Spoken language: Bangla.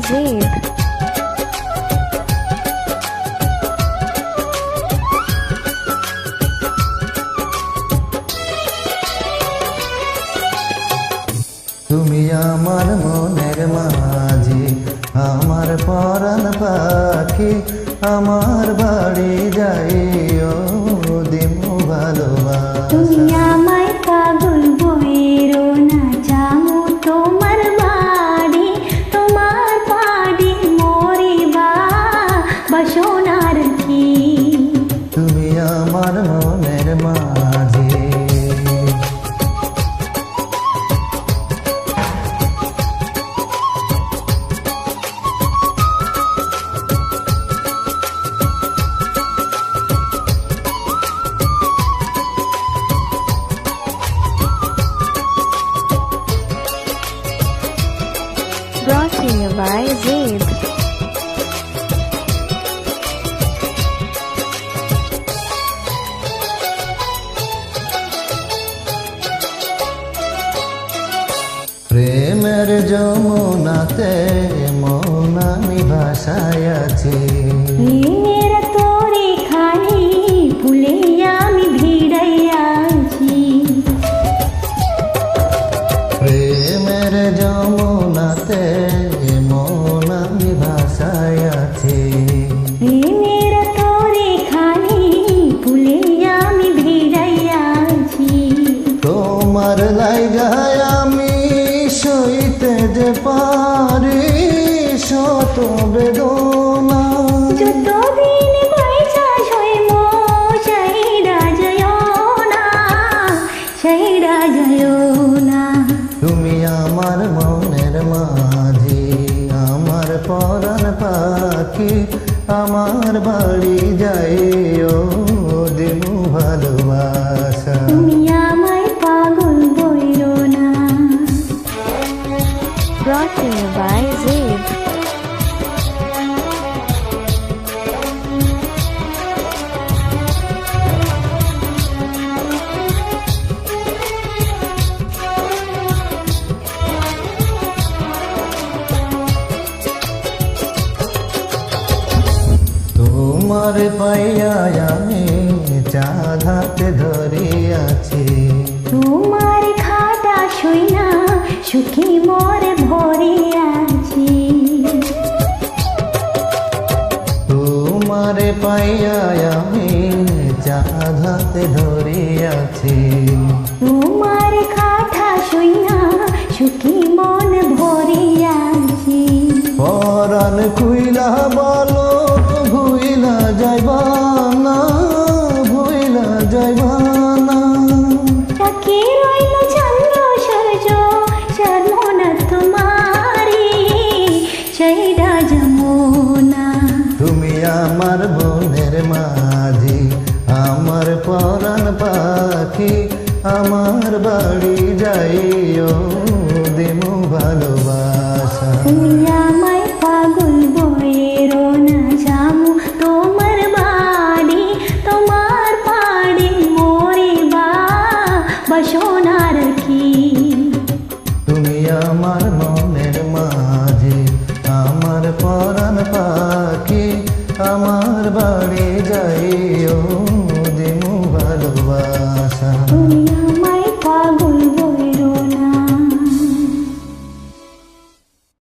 Zaid. তুমি আমার মনের মাঝি, আমার পরাণ পাখি, আমার বাড়ি যাইও দিমু ভালোবাসা। তুমি আমায় পাগল বইরো না, যামু তোমার বাড়ি, তোমার বাড়ি মরিবা বাসনার কি। তুমি আমার মনের মাঝি। Brought to you by Zaid. প্রেমের যমুনাতে মন আমি ভাসায় আছি, প্রেমের তোরে খানি ফুলে আমি ভিড়াইয়াছি। প্রেমের যমুনাতে মন আমি ভাসায় আছি। প্রেমের তোরে খানি ফুলে আমি ভিড়াইয়াছি। তোমার লাইগায় আমি সইতে যে পারি শত বেদনা। যতদিন পয়সা সইব সেইরা যায় না, সেইরা যায় না। তুমি আমার মনের মাঝি, আমার পরাণ পাখি, আমার বাড়ি যাইও দিমু ভালোবাসা। তুমি আমায় পাগল বইরো না। Brought to you by Zaid. তোমার পাইয়া আমি চাঁদ হাতে ধরিয়াছি, তোমার খাটা শুইনা সুখী মোর ভরিয়াছি। তোমার পাইয়া আমি চাঁদ হাতে ধরিয়াছি। তোমার খাটা শুইনা সুখী মন ভরিয়াছি। পরাণ খুইলা বলো ভুইলা যাইবা না, ভুইলা যাইবা না। তাকে রইল চন্দ্র সূর্য শর্মনা তোমারি সেইরা যমুনা। তুমি আমার মনের মাঝি, আমার পরাণ পাখি, আমার বাড়ি যাইও দিমু ভালোবাসা। তুমি আমায় পাগল বইরো না, যামু তোমার বাড়ি, তোমার বাড়ি মরিবা বাসনার কি। তুমি আমার মনের মাঝি, আমার পরাণ পাখি, আমার বাড়ি যাইও